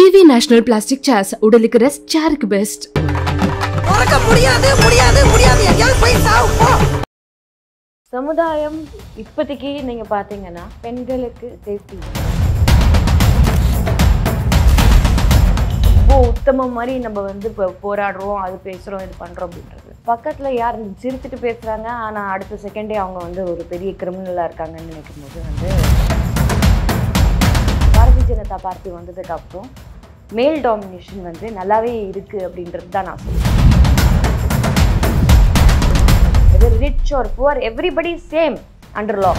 VV National Plastic Chairs உடலுக்கு rest சேருக்கு best. மறக்க முடியாது முடியாது முடியாது எங்கயாவது போய் சாவு போ. சமுதாயம் இப்போதைக்கு நீங்க பாத்தீங்கன்னா பெண்களுக்கு சேஃப்டி உத்தமம் மாதிரி நம்ம வந்து இப்போ போராடுறோம், அது பேசுறோம், இது பண்றோம் அப்படின்றது பக்கத்துல யார் சிரிச்சுட்டு பேசுறாங்க, ஆனா அடுத்த செகண்டே அவங்க வந்து ஒரு பெரிய கிரிமினலா இருக்காங்கன்னு நினைக்கும் போது வந்து பாரதிய ஜனதா பார்ட்டி வந்ததுக்கு அப்புறம் மேல் டாமினேஷன் வந்து நல்லாவே இருக்கு அப்படின்றது தான் நான் சொல்லுவேன். Rich or poor, everybody same under law.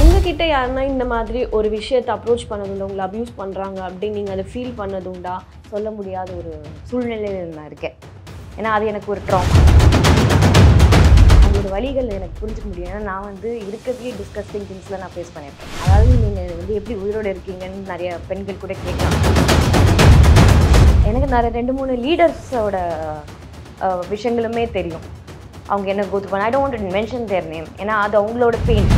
உங்ககிட்ட யாருன்னா இந்த மாதிரி ஒரு விஷயத்தை அப்ரோச் பண்ணதுண்டா, உங்களை அப்யூஸ் பண்ணுறாங்க அப்படின்னு நீங்கள் அதை ஃபீல் பண்ணதுண்டா? சொல்ல முடியாத ஒரு சூழ்நிலையில் நான் இருக்கேன். ஏன்னா அது எனக்கு ஒரு ட்ராமா. அவங்களோட வழிகள் எனக்கு புரிஞ்சுக்க முடியும். ஏன்னா நான் வந்து இருக்கிறதுலே டிஸ்கஸ்டிங் திங்ஸில் நான் ஃபேஸ் பண்ணியிருக்கேன். அதாவது நீங்கள் வந்து எப்படி உயிரோடு இருக்கீங்கன்னு நிறைய பெண்கள் கூட கேட்கலாம். எனக்கு நிறைய 2-3 லீடர்ஸோட விஷயங்களுமே தெரியும். அவங்க என்ன கோத்து பண்ண, I don't want to mention there name, ஏன்னா அது அவங்களோட பெயின்.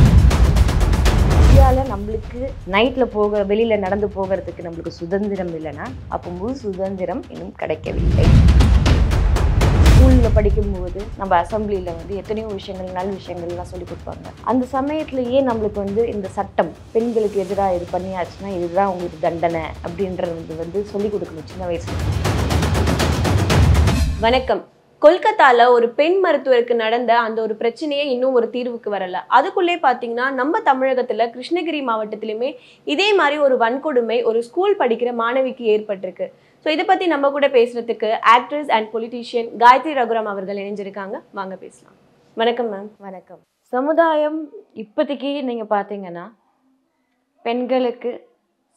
இந்தியாவில் நம்மளுக்கு நைட்டில் வெளியில் நடந்து போகிறதுக்கு நம்மளுக்கு சுதந்திரம் இல்லைன்னா அப்போ முழு சுதந்திரம் இன்னும் கிடைக்கவில்லை. ஸ்கூலில் படிக்கும்போது நம்ம அசம்பிளியில் வந்து எத்தனையோ விஷயங்கள், நல்ல விஷயங்கள்லாம் சொல்லி கொடுப்பாங்க. அந்த சமயத்துலேயே நம்மளுக்கு வந்து இந்த சட்டம் பெண்களுக்கு எதிராக இது பண்ணியாச்சுன்னா இதுதான் உங்களுக்கு தண்டனை அப்படின்றது வந்து சொல்லிக் கொடுக்கணும் சின்ன வயசுல. வணக்கம். கொல்கத்தால ஒரு பெண் மருத்துவருக்கு நடந்த அந்த ஒரு பிரச்சனையே இன்னும் ஒரு தீர்வுக்கு வரல. அதுக்குள்ளே பார்த்தீங்கன்னா நம்ம தமிழகத்துல கிருஷ்ணகிரி மாவட்டத்திலுமே இதே மாதிரி ஒரு வன்கொடுமை ஒரு ஸ்கூல் படிக்கிற மாணவிக்கு ஏற்பட்டிருக்கு. ஸோ இதை பத்தி நம்ம கூட பேசுறதுக்கு actress and politician Gayathri Raghuram அவர்கள் இணைஞ்சிருக்காங்க. வாங்க பேசலாம். வணக்கம் மேம். வணக்கம். சமுதாயம் இப்போதைக்கு நீங்கள் பார்த்தீங்கன்னா பெண்களுக்கு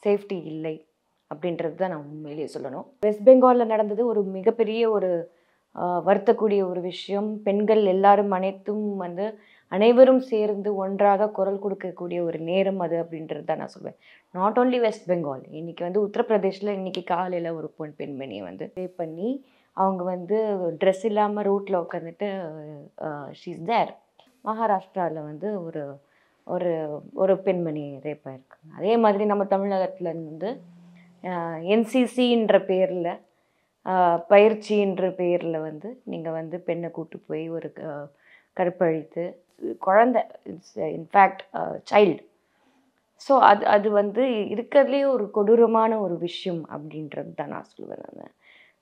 சேஃப்டி இல்லை அப்படின்றது தான் நான் உண்மையிலேயே சொல்லணும். வெஸ்ட் பெங்காலில் நடந்தது ஒரு மிகப்பெரிய ஒரு வருத்தக்கூடிய ஒரு விஷயம். பெண்கள் எல்லாரும் அனைவரும் சேர்ந்து ஒன்றாக குரல் கொடுக்கக்கூடிய ஒரு நேரம் அது அப்படின்றது தான் நான் சொல்வேன். நாட் ஓன்லி வெஸ்ட் பெங்கால், இன்னைக்கு வந்து உத்தரப்பிரதேஷில் இன்னைக்கு காலையில் ஒரு பெண்மணியை வந்து ரேப் பண்ணி அவங்க வந்து ட்ரெஸ் இல்லாமல் ரோட்டில் உட்காந்துட்டு ஷீஸ் தேர். மகாராஷ்டிராவில் வந்து ஒரு ஒரு பெண்மணி ரேப் ஆகிருக்காங்க. அதே மாதிரி நம்ம தமிழகத்தில் வந்து என்சிசின்ற பேரில் பயிற்சின்ற பேரில் வந்து நீங்கள் வந்து பெண்ணை கூட்டு போய் ஒரு கற்பழித்து குழந்தை, இன்ஃபேக்ட் சைல்டு. ஸோ அது வந்து இருக்கிறதுலே ஒரு கொடூரமான ஒரு விஷயம் அப்படின்றது தான் நான் சொல்லுவேன் நான்.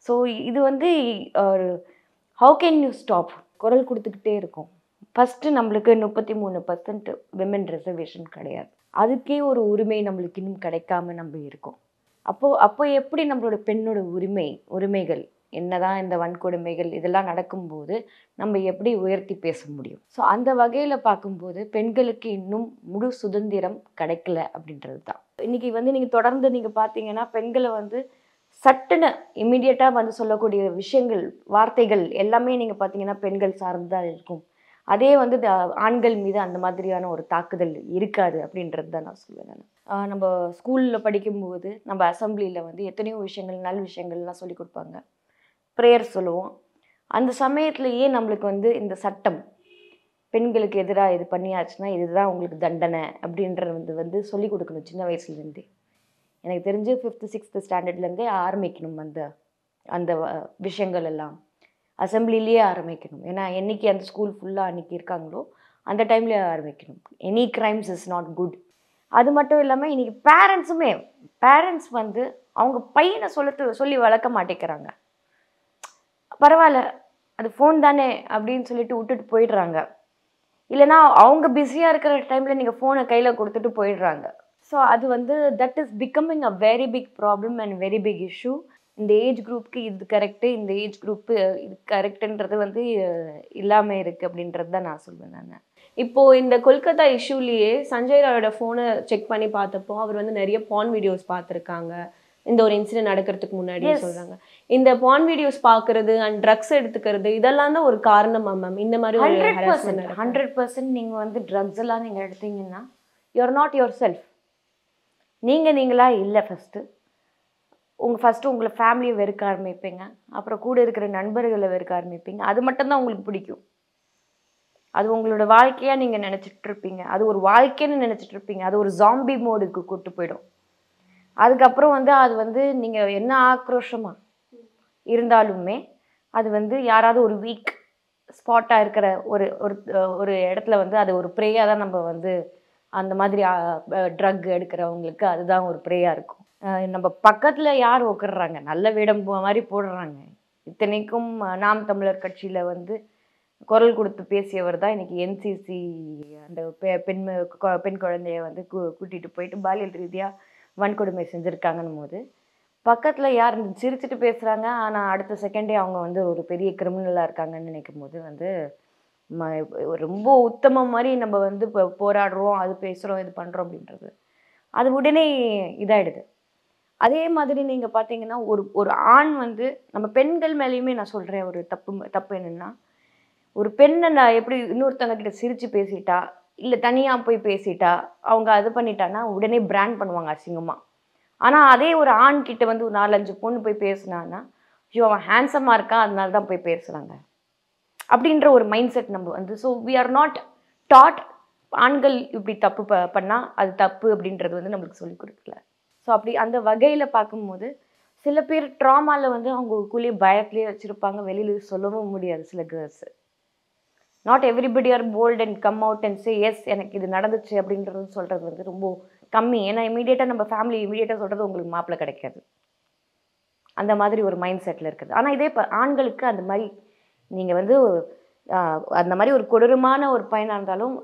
ஸோ இது வந்து ஹவு கேன் யூ ஸ்டாப்? குரல் கொடுத்துக்கிட்டே இருக்கும். ஃபஸ்ட்டு நம்மளுக்கு 33% விமன் ரிசர்வேஷன் கிடையாது. அதுக்கே ஒரு உரிமை நம்மளுக்கு இன்னும் கிடைக்காம நம்ம இருக்கோம். அப்போ எப்படி நம்மளோட பெண்ணோட உரிமைகள் என்னதான் இந்த வன்கொடுமைகள் இதெல்லாம் நடக்கும்போது நம்ம எப்படி உயர்த்தி பேச முடியும்? ஸோ அந்த வகையில் பார்க்கும்போது பெண்களுக்கு இன்னும் முழு சுதந்திரம் கிடைக்கல அப்படின்றது தான். இன்னைக்கு வந்து நீங்கள் தொடர்ந்து நீங்கள் பார்த்தீங்கன்னா பெண்களை வந்து சட்டுன்னு இம்மிடியட்டாக வந்து சொல்லக்கூடிய விஷயங்கள், வார்த்தைகள் எல்லாமே நீங்கள் பார்த்தீங்கன்னா பெண்கள் சார்ந்து தான் இருக்கும். அதே வந்து ஆண்கள் மீது அந்த மாதிரியான ஒரு தாக்குதல் இருக்காது அப்படின்றது தான் நான் சொல்லுவேன். நான் நம்ம ஸ்கூலில் படிக்கும்போது நம்ம அசம்பிளியில் வந்து எத்தனையோ விஷயங்கள், நல்ல விஷயங்கள்லாம் சொல்லி கொடுப்பாங்க, ப்ரேயர் சொல்லுவோம். அந்த சமயத்துலேயே நம்மளுக்கு வந்து இந்த சட்டம் பெண்களுக்கு எதிராக இது பண்ணியாச்சுன்னா இதுதான் உங்களுக்கு தண்டனை அப்படின்றது வந்து சொல்லிக் கொடுக்கணும் சின்ன வயசுலேருந்தே. எனக்கு தெரிஞ்சு 5th 6th ஸ்டாண்டர்ட்லேருந்தே ஆரம்பிக்கணும் அந்த விஷயங்கள் எல்லாம் அசம்பிளிலேயே ஆரம்பிக்கணும். ஏன்னா என்னைக்கு அந்த ஸ்கூல் ஃபுல்லாக அன்றைக்கி இருக்காங்களோ அந்த டைம்லேயே ஆரம்பிக்கணும். Any crimes is not good. அது மட்டும் இல்லாமல் இன்றைக்கி பேரண்ட்ஸ் வந்து அவங்க பையனை சொல்லி வளர்க்க மாட்டேங்கிறாங்க. பரவாயில்ல, அது ஃபோன் தானே அப்படின்னு சொல்லிட்டு விட்டுட்டு போயிடுறாங்க. இல்லைனா அவங்க பிஸியாக இருக்கிற டைமில் நீங்கள் ஃபோனை கையில் கொடுத்துட்டு போயிடுறாங்க. ஸோ அது வந்து that is becoming a very big problem and very big issue. இந்த ஏஜ் குரூப்புக்கு இது கரெக்டு, இந்த ஏஜ் குரூப்பு இது கரெக்டுன்றது வந்து இல்லாமல் இருக்குது அப்படின்றது தான் நான் சொல்வேன் நான். இப்போது இந்த கொல்கத்தா இஷ்யூலேயே சஞ்சய் ராயோட ஃபோனை செக் பண்ணி பார்த்தப்போ அவர் வந்து நிறைய பான் வீடியோஸ் பார்த்துருக்காங்க. இந்த ஒரு இன்சிடென்ட் நடக்கிறதுக்கு முன்னாடி சொல்கிறாங்க. இந்த பான் வீடியோஸ் பார்க்கறது அண்ட் ட்ரக்ஸ் எடுத்துக்கிறது இதெல்லாம் தான் ஒரு காரணமா மேம்? இந்த மாதிரி 100% நீங்கள் வந்து ட்ரக்ஸ் எல்லாம் நீங்கள் எடுத்தீங்கன்னா யூஆர் நாட் யுவர் செல்ஃப். நீங்களா இல்லை. ஃபஸ்ட்டு உங்களை ஃபேமிலியை வெறுக்க ஆரம்பிப்பீங்க, அப்புறம் கூட இருக்கிற நண்பர்களை வெறுக்க ஆரம்பிப்பீங்க. அது மட்டும்தான் உங்களுக்கு பிடிக்கும். அது உங்களோட வாழ்க்கையாக நீங்கள் நினச்சிட்டு இருப்பீங்க. அது ஒரு வாழ்க்கைன்னு நினச்சிட்டு இருப்பீங்க. அது ஒரு ஜாம்பி மோடுக்கு கூட்டு போயிடும். அதுக்கப்புறம் வந்து அது வந்து நீங்கள் என்ன ஆக்ரோஷமாக இருந்தாலுமே அது வந்து யாராவது ஒரு வீக் ஸ்பாட்டாக இருக்கிற ஒரு ஒரு ஒரு இடத்துல வந்து அது ஒரு ப்ரேயாக தான் நம்ம வந்து அந்த மாதிரி ட்ரக் எடுக்கிறவங்களுக்கு அதுதான் ஒரு ப்ரேயாக இருக்கும். நம்ம பக்கத்தில் யார் உட்காடுறாங்க, நல்ல வேடம் மாதிரி போடுறாங்க. இத்தனைக்கும் நாம் தமிழர் கட்சியில் வந்து குரல் கொடுத்து பேசியவர் தான் இன்னைக்கு என்சிசி அந்த பெண் குழந்தைய வந்து கூட்டிகிட்டு போயிட்டு பாலியல் ரீதியாக வன்கொடுமை செஞ்சுருக்காங்கன்னும் போது பக்கத்தில் யார் சிரிச்சுட்டு பேசுகிறாங்க, ஆனால் அடுத்த செகண்டே அவங்க வந்து ஒரு பெரிய கிரிமினலாக இருக்காங்கன்னு நினைக்கும் போது வந்து ரொம்ப உத்தமம் மாதிரி நம்ம வந்து இப்போ போராடுறோம், அது பேசுகிறோம், இது பண்ணுறோம் அப்படின்றது அது உடனே இதாகிடுது. அதே மாதிரி நீங்கள் பார்த்தீங்கன்னா ஒரு ஆண் வந்து நம்ம பெண்கள் மேலேயுமே நான் சொல்கிறேன் ஒரு தப்பு என்னென்னா, ஒரு பெண்ணை நான் எப்படி இன்னொருத்தவங்க கிட்ட சிரித்து பேசிட்டா இல்லை தனியாக போய் பேசிட்டா அவங்க அது பண்ணிட்டான்னா உடனே பிராண்ட் பண்ணுவாங்க அசிங்கமாக. ஆனால் அதே ஒரு ஆண் கிட்ட வந்து ஒரு 4-5 பொண்ணு போய் பேசினான்னா ஐயோ அவன் ஹேண்ட்ஸமாக இருக்கான் அதனால தான் போய் பேசுகிறாங்க அப்படின்ற ஒரு மைண்ட் செட் நம்ம வந்து. So we are not that ஆண்கள் இப்படி தப்பு பண்ணால் அது தப்பு அப்படின்றது வந்து நம்மளுக்கு சொல்லிக் கொடுக்கல. ஸோ அப்படி அந்த வகையில் பார்க்கும்போது சில பேர் ட்ராமாவில் வந்து அவங்களுக்குள்ளேயே பயத்துலேயே வச்சுருப்பாங்க, வெளியில் சொல்லவும் முடியாது. சில girls not everybody are bold and come out and say yes எனக்கு இது நடந்துச்சு அப்படின்றது சொல்கிறது வந்து ரொம்ப கம்மி. ஏன்னா இமீடியட்டாக நம்ம ஃபேமிலி இமீடியட்டாக சொல்கிறது உங்களுக்கு மாப்பிள்ளை கிடைக்காது, அந்த மாதிரி ஒரு மைண்ட் செட்டில் இருக்குது. ஆனால் இதே இப்போ ஆண்களுக்கு அந்த மாதிரி நீங்கள் வந்து அந்த மாதிரி ஒரு கொடூரமான ஒரு பையனாக இருந்தாலும்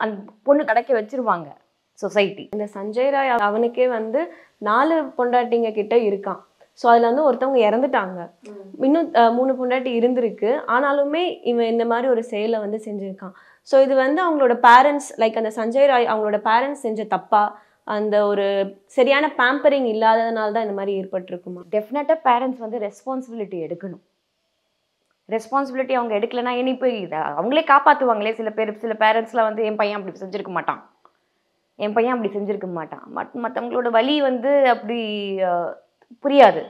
அந்த பொண்ணு கிடைக்க வச்சிருவாங்க சொசைட்டி. இந்த சஞ்சய் ராய் அவனுக்கே வந்து 4 பொண்டாட்டிங்க கிட்ட இருக்கான். ஸோ அதில் வந்து ஒருத்தவங்க இறந்துட்டாங்க, இன்னும் 3 பொண்டாட்டி இருந்திருக்கு. ஆனாலுமே இவன் இந்த மாதிரி ஒரு செயலை வந்து செஞ்சுருக்கான். ஸோ இது வந்து அவங்களோட பேரண்ட்ஸ் லைக் அந்த சஞ்சய் ராய் அவங்களோட பேரண்ட்ஸ் செஞ்ச தப்பா, அந்த ஒரு சரியான பேம்பரிங் இல்லாததுனால தான் இந்த மாதிரி ஏற்பட்டிருக்குமா? டெஃபினட்டாக பேரண்ட்ஸ் வந்து ரெஸ்பான்சிபிலிட்டி எடுக்கணும். ரெஸ்பான்சிபிலிட்டி அவங்க எடுக்கலைன்னா இனி போய் இதை அவங்களே காப்பாற்றுவாங்களே. சில பேரண்ட்ஸ்லாம் வந்து என் பையன் அப்படி செஞ்சுருக்க மாட்டான், என் பையன் அப்படி செஞ்சுருக்க மாட்டான். மற்றவங்களோட வலி வந்து அப்படி புரியாது.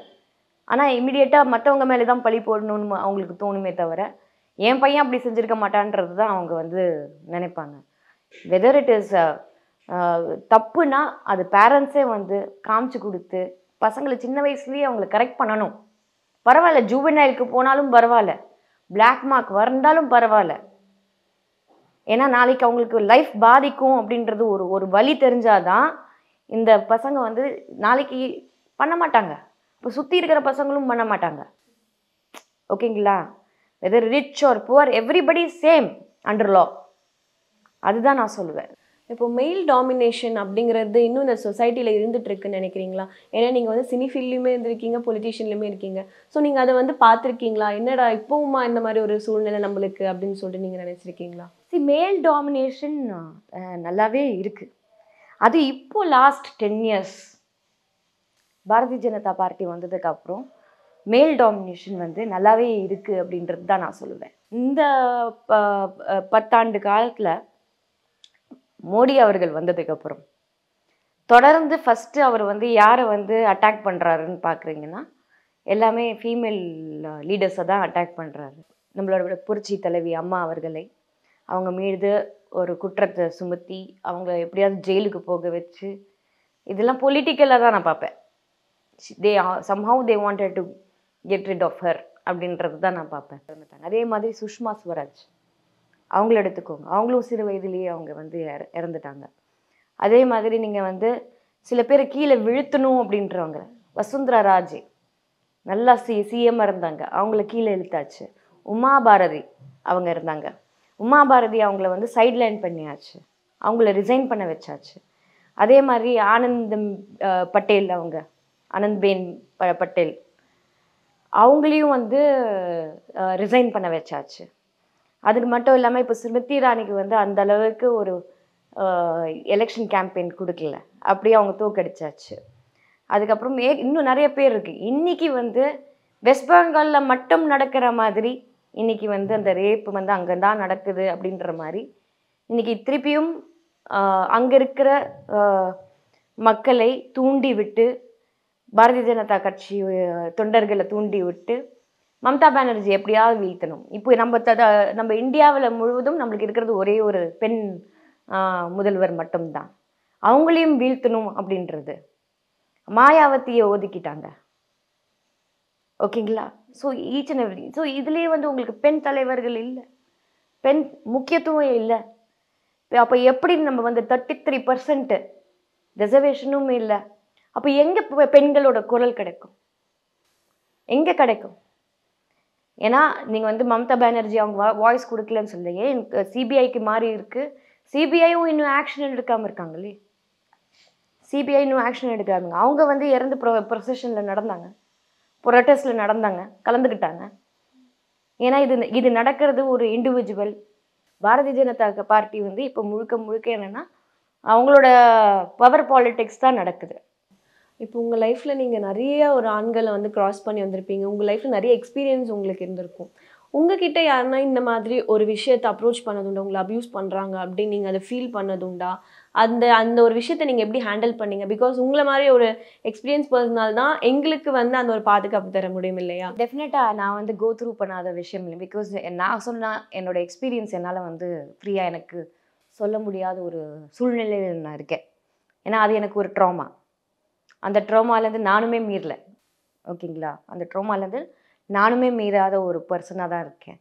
ஆனால் இம்மிடியேட்டாக மற்றவங்க மேலே தான் பழி போடணும்னு அவங்களுக்கு தோணுமே தவிர என் பையன் அப்படி செஞ்சுருக்க மாட்டான்றது தான் அவங்க வந்து நினைப்பாங்க. வெதர் இட் இஸ் தப்புனா அது பேரண்ட்ஸே வந்து காமிச்சு கொடுத்து பசங்களை சின்ன வயசுலேயே அவங்கள கரெக்ட் பண்ணணும். பரவாயில்ல, ஜூவனைலுக்கு போனாலும் பரவாயில்ல, பிளாக் மார்க் வந்தாலும் பரவாயில்ல. ஏன்னா நாளைக்கு அவங்களுக்கு லைஃப் பாதிக்கும் அப்படின்றது ஒரு வழி தெரிஞ்சாதான் இந்த பசங்க வந்து நாளைக்கு பண்ண மாட்டாங்க. இப்போ சுற்றி இருக்கிற பசங்களும் பண்ண மாட்டாங்க. ஓகேங்களா? Whether rich or poor everybody same under law. அதுதான் நான் சொல்லுவேன். இப்போ மெயில் டாமினேஷன் அப்படிங்கிறது இன்னும் இந்த சொசைட்டியில் இருந்துட்டு இருக்குன்னு நினைக்கிறீங்களா? ஏன்னா நீங்கள் வந்து சினி ஃபீல்ட்லையுமே இருந்திருக்கீங்க, பொலிட்டீஷியன்லையுமே இருக்கீங்க. ஸோ நீங்கள் அதை வந்து பார்த்துருக்கீங்களா? என்னடா இப்போவுமா இந்த மாதிரி ஒரு சூழ்நிலை நம்மளுக்கு அப்படின்னு சொல்லிட்டு நீங்கள் நினச்சிருக்கீங்களா? மேல் டாமினேஷன் நல்லாவே இருக்குது. அது இப்போ last 10 years Bharatiya Janata party வந்ததுக்கப்புறம் மேல் டாமினேஷன் வந்து நல்லாவே இருக்குது அப்படின்றது தான் நான் சொல்லுவேன். இந்த 10 ஆண்டு காலத்தில் மோடி அவர்கள் வந்ததுக்கப்புறம் தொடர்ந்து ஃபஸ்ட்டு அவர் வந்து யாரை வந்து அட்டாக் பண்ணுறாருன்னு பார்க்குறீங்கன்னா எல்லாமே ஃபீமேல் லீடர்ஸை தான் அட்டாக் பண்ணுறாரு. நம்மளோட புரட்சி தலைவி அம்மா அவர்களை அவங்க மீது ஒரு குற்றத்தை சுமத்தி அவங்கள எப்படியாவது ஜெயிலுக்கு போக வச்சு இதெல்லாம் பொலிட்டிக்கலாக தான் நான் பார்ப்பேன். somehow they wanted to get rid of her அப்படின்றது தான் நான் பார்ப்பேன். அதே மாதிரி சுஷ்மா ஸ்வராஜ் அவங்கள எடுத்துக்கோங்க, அவங்களும் சிறு வயதிலேயே அவங்க வந்து இறந்துட்டாங்க. அதே மாதிரி நீங்கள் வந்து சில பேரை கீழே விழுத்தணும் அப்படின்றவங்க, வசுந்தரா ராஜே நல்லா சிஎம் இருந்தாங்க, அவங்கள கீழே இழுத்தாச்சு. உமா பாரதி அவங்க இருந்தாங்க, உமா பாரதி அவங்கள வந்து சைட்லைன் பண்ணியாச்சு, அவங்கள ரிசைன் பண்ண வச்சாச்சு. அதே மாதிரி பட்டேல் அவங்க ஆனந்த்பேன் பட்டேல் அவங்களையும் வந்து ரிசைன் பண்ண வச்சாச்சு. அதுக்கு மட்டும் இல்லாமல் இப்போ ஸ்மிருதி இரானிக்கு வந்து அந்த அளவுக்கு ஒரு எலெக்ஷன் கேம்பெயின் கொடுக்கல, அப்படியே அவங்க தோக்கடிச்சாச்சு. அதுக்கப்புறம் இன்னும் நிறைய பேர் இருக்குது. இன்றைக்கி வந்து வெஸ்ட் பெங்காலில் மட்டும் நடக்கிற மாதிரி இன்றைக்கி வந்து அந்த ரேப்பு வந்து அங்கே தான் நடக்குது அப்படின்ற மாதிரி இன்றைக்கி திருப்பியும் அங்கே இருக்கிற மக்களை தூண்டி விட்டு பாரதிய ஜனதா கட்சி தொண்டர்களை தூண்டி விட்டு மம்தா பானர்ஜி எப்படியாவது வீழ்த்தணும். இப்போ நம்ம இந்தியாவில் முழுவதும் நம்மளுக்கு இருக்கிறது ஒரே ஒரு பெண் முதல்வர் மட்டும்தான், அவங்களையும் வீழ்த்தணும் அப்படின்றது மாயாவதியை ஒதுக்கிட்டாங்க. ஓகேங்களா? So each and every so இதுலேயே வந்து உங்களுக்கு பெண் தலைவர்கள் இல்லை, பெண் முக்கியத்துவம் இல்லை. அப்போ எப்படி நம்ம வந்து 33% ரிசர்வேஷனும் இல்லை, அப்போ எங்கே பெண்களோட குரல் கிடைக்கும்? எங்கே கிடைக்கும்? ஏன்னா நீங்கள் வந்து மம்தா பானர்ஜி அவங்க வாய்ஸ் கொடுக்கலன்னு சொல்லுங்க, எனக்கு சிபிஐக்கு மாறி இருக்கு. சிபிஐயும் இன்னும் ஆக்ஷன் எடுக்காமல் இருக்காங்களே, சிபிஐ இன்னும் ஆக்ஷன் எடுக்காதுங்க. அவங்க வந்து இறந்து ப்ரொசஷனில் நடந்தாங்க, ப்ரொட்டஸ்டில் நடந்தாங்க, கலந்துக்கிட்டாங்க. ஏன்னா இது நடக்கிறது ஒரு இண்டிவிஜுவல். பாரதிய ஜனதா பார்ட்டி வந்து இப்போ முழுக்க முழுக்க என்னென்னா அவங்களோட பவர் பாலிடிக்ஸ் தான் நடக்குது. இப்போ உங்கள் லைஃப்பில் நீங்கள் நிறைய ஒரு ஆண்களை வந்து கிராஸ் பண்ணி வந்திருப்பீங்க, உங்கள் லைஃப்பில் நிறைய எக்ஸ்பீரியன்ஸ் உங்களுக்கு இருந்திருக்கும். உங்ககிட்ட யாருன்னா இந்த மாதிரி ஒரு விஷயத்தை அப்ரோச் பண்ணதுண்டா, உங்களை அப்யூஸ் பண்ணுறாங்க அப்படின்னு நீங்கள் அதை ஃபீல் பண்ணதுண்டா? அந்த ஒரு விஷயத்தை நீங்கள் எப்படி ஹேண்டில் பண்ணீங்க? பிகாஸ் உங்களை மாதிரி ஒரு எக்ஸ்பீரியன்ஸ் பர்சனால் தான் எங்களுக்கு வந்து அந்த ஒரு பாதுகாப்பு தர முடியும் இல்லையா? டெஃபினட்டாக நான் வந்து கோ த்ரூ பண்ணாத விஷயம் இல்லை. பிகாஸ் நான் சொன்னால் என்னோட எக்ஸ்பீரியன்ஸ் என்னால் வந்து ஃப்ரீயாக எனக்கு சொல்ல முடியாத ஒரு சூழ்நிலையில் நான் இருக்கேன். ஏன்னா அது எனக்கு ஒரு ட்ராமா. அந்த ட்ராமாலேருந்து நானுமே மீறல. ஓகேங்களா? அந்த ட்ராமாலேருந்து நானுமே மீறாத ஒரு பர்சனாக தான் இருக்கேன்.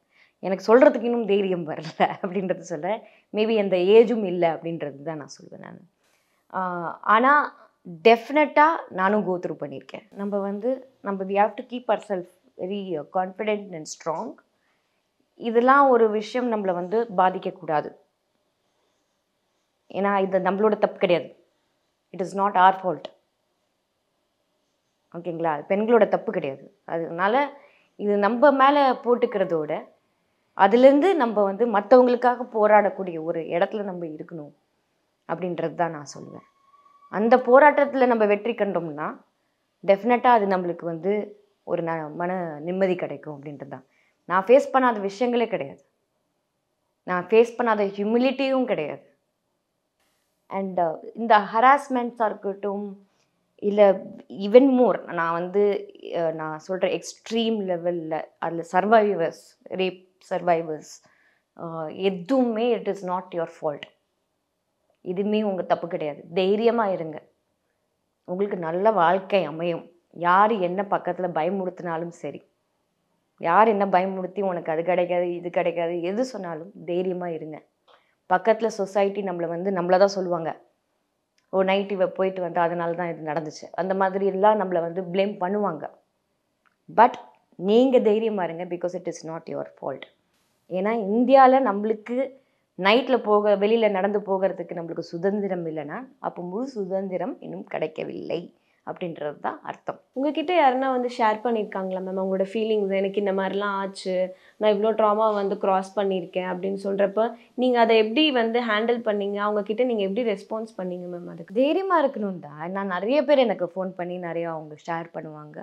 எனக்கு சொல்கிறதுக்கு இன்னும் தைரியம் வரல அப்படின்றது சொல்ல, மேபி அந்த ஏஜும் இல்லை அப்படின்றது தான் நான் சொல்லுவேன் நான். ஆனால் டெஃபினட்டாக நானும் கோ த்ரூ பண்ணியிருக்கேன். நம்ம we have to keep our self very confident and strong. இதெல்லாம் ஒரு விஷயம் நம்மளை வந்து பாதிக்கக்கூடாது. ஏன்னா இது நம்மளோட தப்பு கிடையாது. It is not our fault. ஓகேங்களா? பெண்களோட தப்பு கிடையாது. அதனால இது நம்ம மேலே போட்டுக்கிறதோட அதுலேருந்து நம்ம வந்து மற்றவங்களுக்காக போராடக்கூடிய ஒரு இடத்துல நம்ம இருக்கணும் அப்படின்றது தான் நான் சொல்லுவேன். அந்த போராட்டத்தில் நம்ம வெற்றி கண்டோம்னா டெஃபினட்டாக அது நம்மளுக்கு வந்து ஒரு மன நிம்மதி கிடைக்கும் அப்படின்றது தான். நான் ஃபேஸ் பண்ணாத விஷயங்களே கிடையாது, நான் ஃபேஸ் பண்ணாத ஹியூமிலிட்டியும் கிடையாது. அண்ட் இந்த ஹராஸ்மெண்ட்ஸாக இருக்கட்டும், இல்லை ஈவன் மோர் நான் சொல்கிற எக்ஸ்ட்ரீம் லெவலில் அதில் சர்வைவர்ஸ், ரேப் சர்வைவர்ஸ், எதுவுமே it is not your fault. இதுவுமே உங்கள் தப்பு கிடையாது. தைரியமாக இருங்க, உங்களுக்கு நல்ல வாழ்க்கை அமையும். யார் என்ன பக்கத்தில் பயமுறுத்தினாலும் சரி, யார் என்ன பயமுறுத்தி உனக்கு அது கிடைக்காது இது கிடைக்காது எது சொன்னாலும் தைரியமாக இருங்க. பக்கத்தில் சொசைட்டி நம்மளை தான் சொல்லுவாங்க, ஒரு நைட் இவ போயிட்டு வந்து அதனால தான் இது நடந்துச்சு, அந்த மாதிரி எல்லாம் நம்மளை வந்து ப்ளேம் பண்ணுவாங்க. பட் நீங்கள் தைரியமாக இருங்க, because it is not your fault. ஏன்னா இந்தியாவில் நம்மளுக்கு நைட்டில் வெளியில் நடந்து போகிறதுக்கு நம்மளுக்கு சுதந்திரம் இல்லைன்னா அப்போ முழு சுதந்திரம் இன்னும் கிடைக்கவில்லை அப்படின்றது தான் அர்த்தம். உங்ககிட்ட யாருன்னா வந்து ஷேர் பண்ணியிருக்காங்களா மேம் உங்களோட ஃபீலிங்ஸ், எனக்கு இந்த மாதிரிலாம் ஆச்சு, நான் இவ்வளோ ட்ராமா வந்து க்ராஸ் பண்ணியிருக்கேன் அப்படின்னு சொல்கிறப்ப நீங்கள் அதை எப்படி வந்து ஹேண்டில் பண்ணீங்க? அவங்கக்கிட்ட நீங்கள் எப்படி ரெஸ்பான்ஸ் பண்ணீங்க மேம்? அதுக்கு தைரியமாக இருக்கணும் தான். நான் நிறைய பேர் எனக்கு ஃபோன் பண்ணி நிறையா அவங்க ஷேர் பண்ணுவாங்க,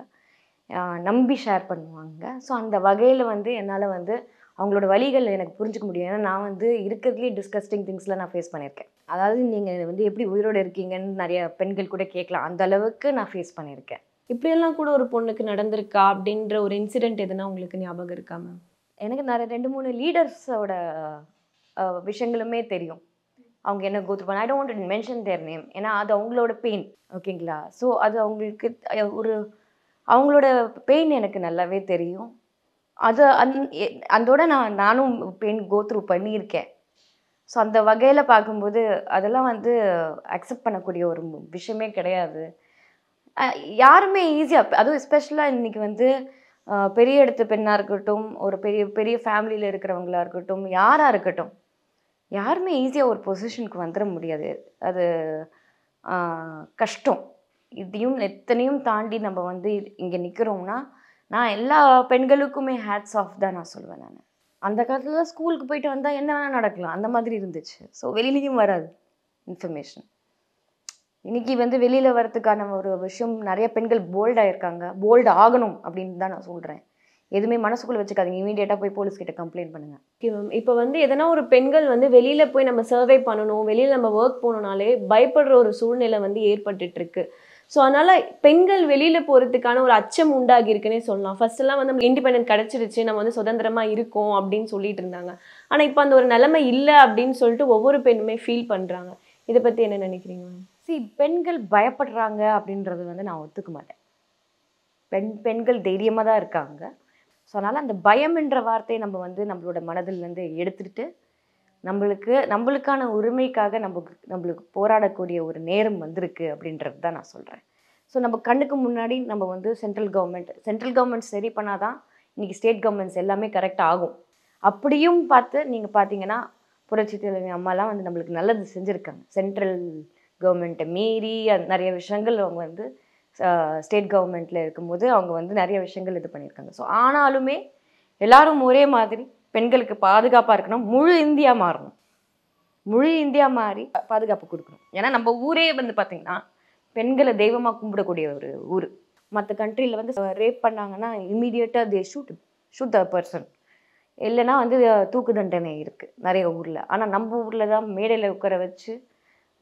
நம்பி ஷேர் பண்ணுவாங்க. ஸோ அந்த வகையில் வந்து என்னால் வந்து அவங்களோட வழிகள் எனக்கு புரிஞ்சுக்க முடியும். ஏன்னா நான் வந்து இருக்கிறதுலே டிஸ்கஸ்டிங் திங்ஸில் நான் ஃபேஸ் பண்ணியிருக்கேன். அதாவது நீங்கள் வந்து எப்படி உயிரோடு இருக்கீங்கன்னு நிறைய பெண்கள் கூட கேட்கலாம், அந்த அளவுக்கு நான் ஃபேஸ் பண்ணியிருக்கேன். இப்படியெல்லாம் கூட ஒரு பொண்ணுக்கு நடந்திருக்கா அப்படின்ற ஒரு இன்சிடென்ட் எதுனா உங்களுக்கு ஞாபகம் இருக்கா மேம்? எனக்கு நிறைய 2-3 லீடர்ஸோட விஷயங்களுமே தெரியும். அவங்க என்ன கோத்ரூ பண்ண, I don't want to mention there name, ஏன்னா அது அவங்களோட பெயின். ஓகேங்களா? ஸோ அது அவங்களுக்கு அவங்களோட பெயின் எனக்கு நல்லாவே தெரியும். அது அதோட நானும் பெயின் கோத்ரூ பண்ணியிருக்கேன். ஸோ அந்த வகையில் பார்க்கும்போது அதெல்லாம் வந்து அக்செப்ட் பண்ணக்கூடிய ஒரு விஷயமே கிடையாது. யாருமே ஈஸியாக, அதுவும் எஸ்பெஷலாக இன்றைக்கி வந்து பெரிய இடத்து பெண்ணாக இருக்கட்டும், ஒரு பெரிய பெரிய ஃபேமிலியில் இருக்கிறவங்களா இருக்கட்டும், யாராக இருக்கட்டும், யாருமே ஈஸியாக ஒரு பொசிஷனுக்கு வந்துட முடியாது. அது கஷ்டம். இதையும் எத்தனையும் தாண்டி நம்ம வந்து இங்கே நிற்கிறோம்னா நான் எல்லா பெண்களுக்குமே ஹேட்ஸ் ஆஃப் தான் நான் சொல்லுவேன். நான் அந்த காலத்தில் ஸ்கூலுக்கு போயிட்டு வந்தால் என்ன வேணால் நடக்கலாம், அந்த மாதிரி இருந்துச்சு. ஸோ வெளியிலையும் வராது இன்ஃபர்மேஷன். இன்றைக்கி வந்து வெளியில் வரதுக்கான ஒரு விஷயம், நிறைய பெண்கள் போல்டாக இருக்காங்க, போல்டு ஆகணும் அப்படின்னு தான் நான் சொல்கிறேன். எதுவுமே மனசுக்குள்ளே வச்சுக்காதீங்க, இமீடியட்டாக போய் போலீஸ்கிட்ட கம்ப்ளைண்ட் பண்ணுங்கள். Okay ma'am. இப்போ வந்து எதனா ஒரு பெண்கள் வந்து வெளியில் போய் நம்ம சர்வே பண்ணணும், வெளியில் நம்ம ஒர்க் போகணுன்னாலே பயப்படுற ஒரு சூழ்நிலை வந்து ஏற்பட்டுருக்கு. ஸோ அதனால் பெண்கள் வெளியில் போகிறதுக்கான ஒரு அச்சம் உண்டாகி இருக்குன்னே சொல்லலாம். ஃபர்ஸ்ட்லாம் வந்து நம்ம இண்டிபெண்டன்ட் கிடச்சிருச்சு, நம்ம வந்து சுதந்திரமாக இருக்கோம் அப்படின்னு சொல்லிட்டு இருந்தாங்க. ஆனால் இப்போ அந்த ஒரு நிலைமை இல்லை அப்படின்னு சொல்லிட்டு ஒவ்வொரு பெண்ணுமே ஃபீல் பண்ணுறாங்க. இதை பற்றி என்ன நினைக்கிறீங்க மேம்? பெண்கள் பயப்படுறாங்க அப்படின்றது வந்து நான் ஒத்துக்க மாட்டேன். பெண்கள் தைரியமாக தான் இருக்காங்க. ஸோ அதனால் அந்த பயம்ன்ற வார்த்தையை நம்ம வந்து நம்மளோட மனதிலேருந்து எடுத்துக்கிட்டு நம்மளுக்கான உரிமைக்காக நம்மளுக்கு போராடக்கூடிய ஒரு நேரம் வந்திருக்கு அப்படின்றது தான் நான் சொல்கிறேன். ஸோ நம்ம கண்ணுக்கு முன்னாடி நம்ம வந்து சென்ட்ரல் கவர்மெண்ட் சரி பண்ணாதான் இன்றைக்கி ஸ்டேட் கவர்மெண்ட்ஸ் எல்லாமே கரெக்டாக ஆகும். அப்படியும் பார்த்து நீங்கள் பார்த்தீங்கன்னா புரட்சி தலைவி அம்மாலாம் வந்து நம்மளுக்கு நல்லது செஞ்சுருக்காங்க. சென்ட்ரல் கவர்மெண்ட்டை மீறி நிறைய விஷயங்கள் அவங்க வந்து ஸ்டேட் கவர்மெண்ட்டில் இருக்கும்போது அவங்க வந்து நிறைய விஷயங்கள் இது பண்ணியிருக்காங்க. ஸோ ஆனாலுமே எல்லாரும் ஒரே மாதிரி பெண்களுக்கு பாதுகாப்பாக இருக்கணும். முழு இந்தியா மாறி பாதுகாப்பு கொடுக்கணும். ஏன்னா நம்ம ஊரே வந்து பார்த்திங்கன்னா பெண்களை தெய்வமாக கும்பிடக்கூடிய ஒரு ஊர். மற்ற கண்ட்ரியில் வந்து ரேப் பண்ணாங்கன்னா இம்மீடியட்டாக தே ஷூட் த பர்சன், இல்லைன்னா வந்து தூக்கு தண்டனை இருக்குது நிறைய ஊரில். ஆனால் நம்ம ஊரில் தான் மேடையில் உட்கார வச்சு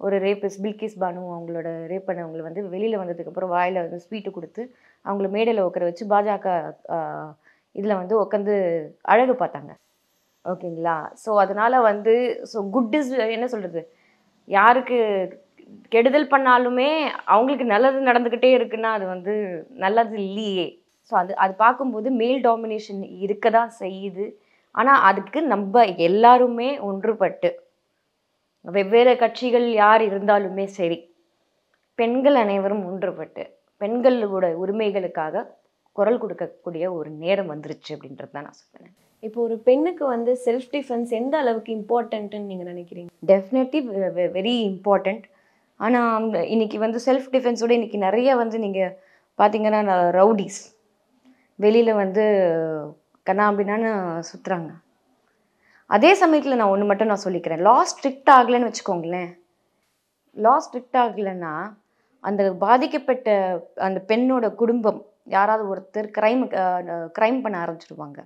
ஒரு ரேபிஸ்ட் பில்கிஸ் பானு அவங்களோட ரேப் பண்ணவங்களை வந்து வெளியில் வந்ததுக்கப்புறம் வாயில் வந்து ஸ்வீட்டு கொடுத்து அவங்கள மேடையில் உட்கார வச்சு பாஜக இதில் வந்து உட்காந்து அழகு பார்த்தாங்க. ஓகேங்களா? ஸோ அதனால் வந்து குட் இஸ் என்ன சொல்கிறது, யாருக்கு கெடுதல் பண்ணாலுமே அவங்களுக்கு நல்லது நடந்துக்கிட்டே இருக்குன்னா அது வந்து நல்லது இல்லையே. ஸோ அது பார்க்கும்போது மேல் டாமினேஷன் இருக்க தான் செய்யுது. ஆனால் அதுக்கு நம்ம எல்லாருமே ஒன்றுபட்டு, வெவ்வேறு கட்சிகள் யார் இருந்தாலுமே சரி, பெண்கள் அனைவரும் ஒன்றுபட்டு பெண்களோட உரிமைகளுக்காக குரல் கொடுக்கக்கூடிய ஒரு நேரம் வந்துருச்சு அப்படின்றது தான் நான் சொல்கிறேன். இப்போ ஒரு பெண்ணுக்கு வந்து செல்ஃப் டிஃபென்ஸ் எந்த அளவுக்கு இம்பார்ட்டன்ட்னு நீங்கள் நினைக்கிறீங்க? Definitely very important. ஆனால் இன்னைக்கு வந்து செல்ஃப் டிஃபென்ஸோட இன்னைக்கு நிறைய வந்து நீங்கள் பார்த்தீங்கன்னா ரவுடிஸ் வெளியில் வந்து கண்ணா அப்படின்னான்னு சுற்றுறாங்க. அதே சமயத்தில் நான் ஒன்று மட்டும் நான் சொல்லிக்கிறேன், லா ஸ்ட்ரிக்ட் ஆகலைன்னு வச்சுக்கோங்களேன். லா ஸ்ட்ரிக்ட் ஆகலைன்னா அந்த பாதிக்கப்பட்ட அந்த பெண்ணோட குடும்பம் யாராவது ஒருத்தர் க்ரைம் பண்ண ஆரம்பிச்சிடுவாங்க.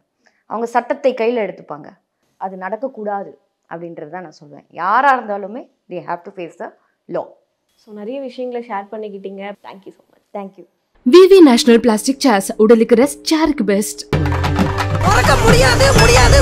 அவங்க சட்டத்தை கையில் எடுத்துப்பாங்க. அது நடக்கக்கூடாது அப்படின்றது தான் நான் சொல்லுவேன். யாராக இருந்தாலுமே they have to face the law. So நிறைய விஷயங்களை ஷேர் பண்ணிக்கிட்டீங்க. Thank you so much. Thank you. VV national plastic chairs உடலுக்கு ரெஸ்ட், சேருக்கு பெஸ்ட். முடியாது